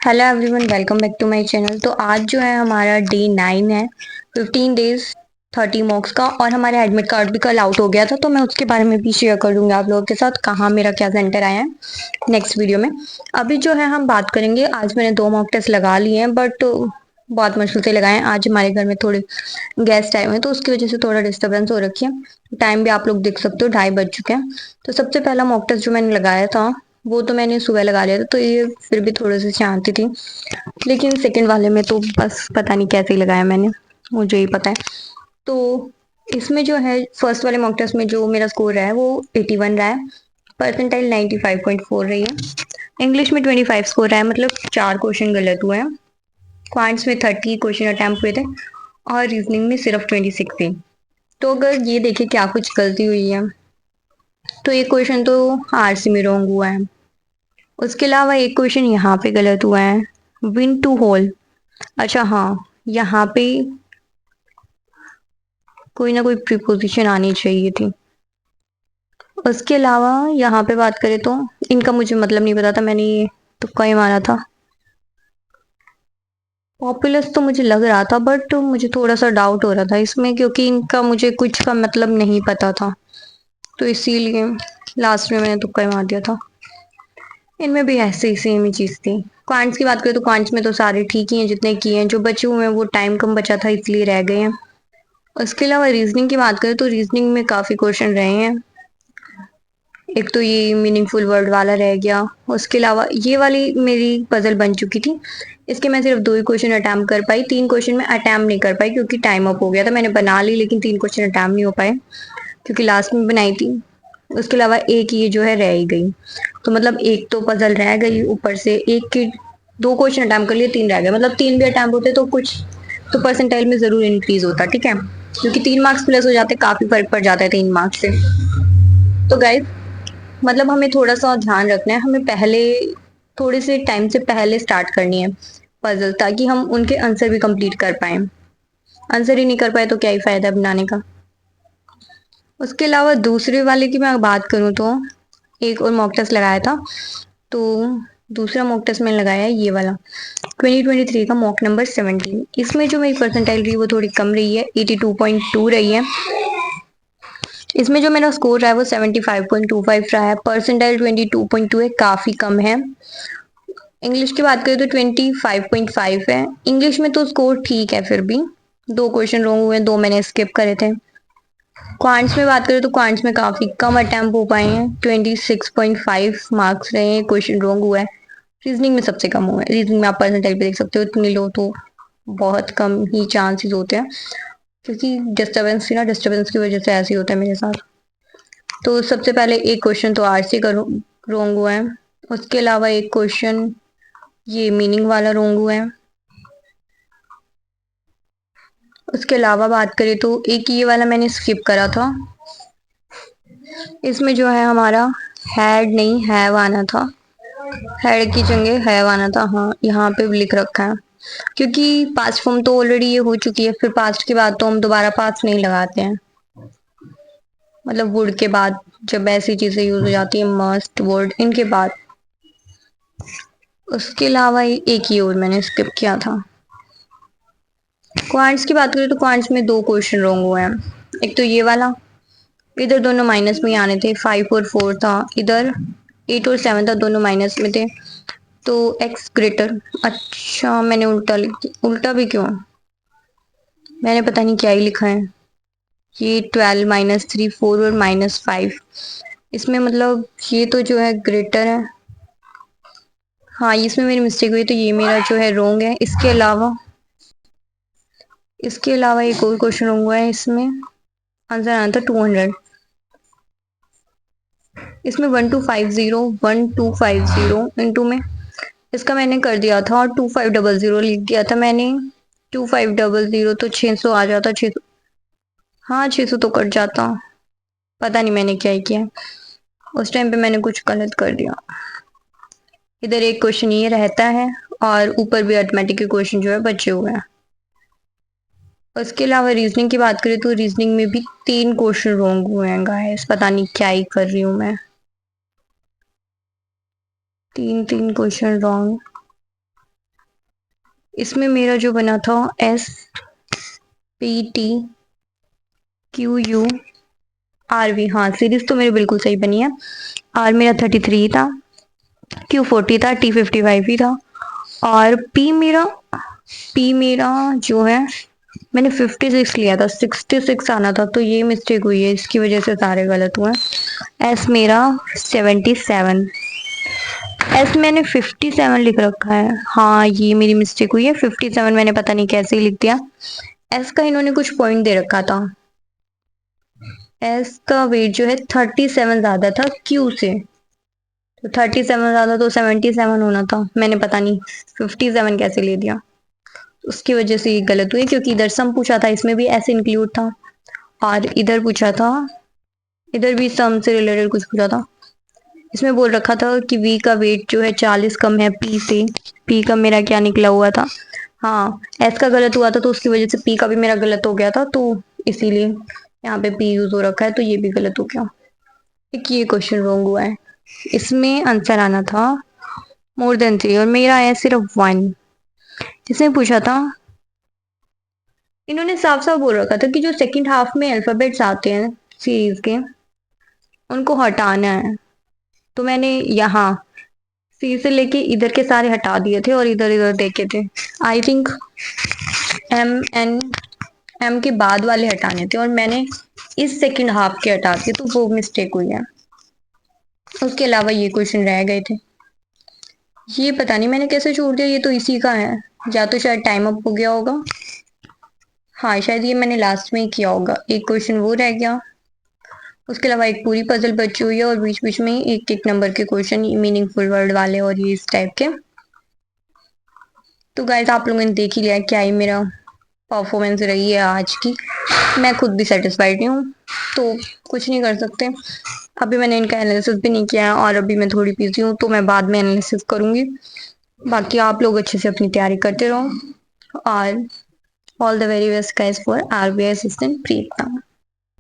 Hello everyone, welcome back to my channel. तो आज जो है हमारा डे 9 है। 15 डेज 30 मार्क्स का, और हमारा एडमिट कार्ड भी कल आउट हो गया था, तो मैं उसके बारे में भी शेयर कर दूंगी आप लोगों के साथ कहाँ मेरा क्या सेंटर आया है नेक्स्ट वीडियो में। अभी जो है हम बात करेंगे, आज मैंने 2 मॉक टेस्ट लगा लिए हैं, बट बहुत मुश्किल से लगाए हैं। आज हमारे घर में थोड़े गेस्ट आए हुए हैं, तो उसकी वजह से थोड़ा डिस्टर्बेंस हो रखी है। टाइम भी आप लोग देख सकते हो, 2:30 बज चुके हैं। तो सबसे पहला मॉक टेस्ट जो मैंने लगाया था वो तो मैंने सुबह लगा लिया था, तो ये फिर भी थोड़ी सी शांति थी। लेकिन सेकंड वाले में तो बस पता नहीं कैसे ही लगाया मैंने, मुझे ही पता है। तो इसमें जो है फर्स्ट वाले मॉक टेस्ट में जो मेरा स्कोर रहा है वो 81 रहा है। परसेंटाइल 95.4 रही है। इंग्लिश में 25 स्कोर रहा है, मतलब 4 क्वेश्चन गलत हुए हैं। क्वांट्स में 30 क्वेश्चन अटेम्प्ट हुए थे, और रीजनिंग में सिर्फ 26 थे। तो अगर ये देखे क्या कुछ गलती हुई है, तो एक क्वेश्चन तो आरसी में रॉन्ग हुआ है। उसके अलावा एक क्वेश्चन यहाँ पे गलत हुआ है, विन टू होल। अच्छा हाँ, यहाँ पे कोई ना कोई प्रीपोजिशन आनी चाहिए थी। उसके अलावा यहाँ पे बात करें तो इनका मुझे मतलब नहीं पता था, मैंने ये तुक्का ही मारा था। पॉपुलस तो मुझे लग रहा था, बट मुझे थोड़ा सा डाउट हो रहा था इसमें, क्योंकि इनका मुझे कुछ का मतलब नहीं पता था, तो इसीलिए लास्ट में मैंने तुक्का ही मार दिया था। इनमें भी ऐसे ही सेम ही चीज थी। क्वांट्स की बात करें तो क्वांट्स में तो सारे ठीक ही हैं जितने किए हैं, जो बचे हुए हैं वो टाइम कम बचा था इसलिए रह गए हैं। उसके अलावा रीजनिंग की बात करें तो रीजनिंग में काफी क्वेश्चन रहे हैं। एक तो ये मीनिंगफुल वर्ड वाला रह गया। उसके अलावा ये वाली मेरी पजल बन चुकी थी, इसके मैं सिर्फ 2 ही क्वेश्चन अटैम्प्ट कर पाई। 3 क्वेश्चन में अटैम्प्ट नहीं कर पाई क्योंकि टाइम अप हो गया था। मैंने बना ली लेकिन 3 क्वेश्चन अटैम्प्ट नहीं हो पाए क्योंकि लास्ट में बनाई थी। उसके अलावा एक ये जो है रह ही गई, तो मतलब एक तो पजल रह गई, ऊपर से एक की 2 क्वेश्चन अटैम्प्ट कर लिए, 3 रह गए। मतलब 3 भी अटैम्प्ट होते तो कुछ तो परसेंटाइल में जरूर इंक्रीज होता, ठीक है, क्योंकि 3 मार्क्स प्लस हो जाते, काफी फर्क पड़ जाता है 3 मार्क्स से। तो गाइस, मतलब हमें थोड़ा सा ध्यान रखना है, हमें पहले थोड़े से टाइम से पहले स्टार्ट करनी है पजल, ताकि हम उनके आंसर भी कंप्लीट कर पाए। आंसर ही नहीं कर पाए तो क्या ही फायदा बनाने का। उसके अलावा दूसरे वाले की मैं बात करूँ तो एक और मॉक टेस्ट लगाया था। तो दूसरा मॉक टेस्ट मैंने लगाया है ये वाला, 2023 का मॉक नंबर 17। इसमें जो मेरी परसेंटाइल रही वो थोड़ी कम रही है, 82.2 रही है। इसमें जो मेरा स्कोर रहा है वो 75.25 रहा है। परसेंटाइल 22.2 है, काफी कम है। इंग्लिश की बात करें तो 25.5 है। इंग्लिश में तो स्कोर ठीक है, फिर भी 2 क्वेश्चन रॉन्ग हुए, 2 मैंने स्किप करे थे। क्वांट्स में बात करें तो क्वांट्स में काफी कम अटेम्प्ट हो पाए हैं, 26.5 मार्क्स रहे हैं, क्वेश्चन रॉन्ग हुआ है। रीजनिंग में सबसे कम हुआ है। रीजनिंग में आप परसेंटाइल पे देख सकते हो, इतनी लो तो बहुत कम ही चांसेस होते हैं, क्योंकि डिस्टर्बेंस थी ना, डिस्टर्बेंस की वजह से ऐसे ही होता है मेरे साथ। तो सबसे पहले एक क्वेश्चन तो आरसी का रॉन्ग हुआ है। उसके अलावा एक क्वेश्चन ये मीनिंग वाला रॉन्ग हुआ है। उसके अलावा बात करें तो एक ये वाला मैंने स्किप करा था। इसमें जो है हमारा हैड नहीं हैव आना था, हैड की जगह हैव आना था। हाँ, यहाँ पे भी लिख रखा है, क्योंकि पास्ट फॉर्म तो ऑलरेडी ये हो चुकी है, फिर पास्ट के बाद तो हम दोबारा पास्ट नहीं लगाते हैं। मतलब वुड के बाद जब ऐसी चीजें यूज हो जाती है, मस्ट वर्ड इनके बाद। उसके अलावा एक ही और मैंने स्किप किया था। क्वांट्स की बात करें तो क्वांट्स में 2 क्वेश्चन रॉन्ग हुए हैं। एक तो ये वाला, इधर दोनों माइनस में ही आने थे, 5 और 4 था। इधर 8 और 7 था, दोनों माइनस में थे। तो एक्स ग्रेटर, अच्छा मैंने उल्टा लिख दिया। उल्टा भी क्यों, मैंने पता नहीं क्या ही लिखा है। ये 12 - 3 4 और -5, इसमें मतलब ये तो जो है ग्रेटर है। हाँ, इसमें मेरी मिस्टेक हुई, तो ये मेरा जो है रॉन्ग है। इसके अलावा एक और क्वेश्चन रॉन्ग हुआ है। इसमें आंसर आना था 200। इसमें 1250 इंटू में इसका मैंने कर दिया था, और 2500 लिख दिया था मैंने। 2500 तो 600 आ जाता, 600। हाँ, 600 तो कट जाता। पता नहीं मैंने क्या ही किया, उस टाइम पे मैंने कुछ गलत कर दिया। इधर एक क्वेश्चन ये रहता है, और ऊपर भी अर्थमेटिक के क्वेश्चन जो है बचे हुए हैं। उसके अलावा रीजनिंग की बात करें तो रीजनिंग में भी 3 क्वेश्चन रॉन्ग हुए हैं गाइस, पता नहीं क्या ही कर रही हूँ मैं। 3 3 क्वेश्चन रॉन्ग। इसमें मेरा जो बना था SPTQURV, हाँ सीरीज तो मेरी बिल्कुल सही बनी है। R मेरा 33 था, Q40 था, T55 ही था, और P मेरा जो है मैंने 56 लिया था, 66 आना था, तो ये मिस्टेक हुई है, इसकी वजह से सारे गलत हुए। S मेरा 77, एस मैंने 57 लिख रखा है, हाँ ये मेरी मिस्टेक हुई है, 57 मैंने पता नहीं कैसे ही लिख दिया। एस का इन्होंने कुछ पॉइंट दे रखा था, एस का वेट जो है 37 ज्यादा था क्यू से, तो 37 ज्यादा तो 77 होना था, मैंने पता नहीं 57 कैसे ले दिया, उसकी वजह से ये गलत हुई, क्योंकि इधर सम पूछा था, इसमें भी एस इंक्लूड था, और इधर पूछा था, इधर भी सम से रिलेटेड कुछ पूछा था। इसमें बोल रखा था कि वी का वेट जो है 40 कम है पी से, पी का मेरा क्या निकला हुआ था, हाँ एस का गलत हुआ था, तो उसकी वजह से पी का भी मेरा गलत हो गया था, तो इसीलिए यहाँ पे पी यूज हो रखा है, तो ये भी गलत हो गया। एक ये क्वेश्चन रॉन्ग हुआ है, इसमें आंसर आना था मोर देन 3 और मेरा आया सिर्फ 1। इसमें पूछा था, इन्होंने साफ साफ बोल रखा था कि जो सेकंड हाफ में अल्फाबेट्स आते हैं सीरीज के, उनको हटाना है, तो मैंने यहाँ सी से लेके इधर के सारे हटा दिए थे और इधर इधर देखे थे, I think M N M के बाद वाले हटाने थे, और मैंने इस सेकंड हाफ के हटा दिए, तो वो मिस्टेक हुई है। उसके अलावा ये क्वेश्चन रह गए थे, ये पता नहीं मैंने कैसे छोड़ दिया, ये तो इसी का है, या तो शायद टाइम अप हो गया होगा, हाँ शायद ये मैंने लास्ट में ही किया होगा, एक क्वेश्चन वो रह गया, उसके अलावा एक पूरी पजल बची हुई है, और बीच बीच में एक एक नंबर के क्वेश्चन मीनिंगफुल वर्ड वाले और ये इस टाइप के। तो गाइस आप लोगों ने देख ही लिया क्या ही मेरा परफॉर्मेंस रही है आज की, मैं खुद भी सेटिस्फाइड नहीं हूँ, तो कुछ नहीं कर सकते। अभी मैंने इनका एनालिसिस भी नहीं किया है, और अभी मैं थोड़ी बिजी हूँ, तो मैं बाद में एनालिसिस करूंगी। बाकी आप लोग अच्छे से अपनी तैयारी करते रहो, और all the very best guys for RBI assistant Pritam.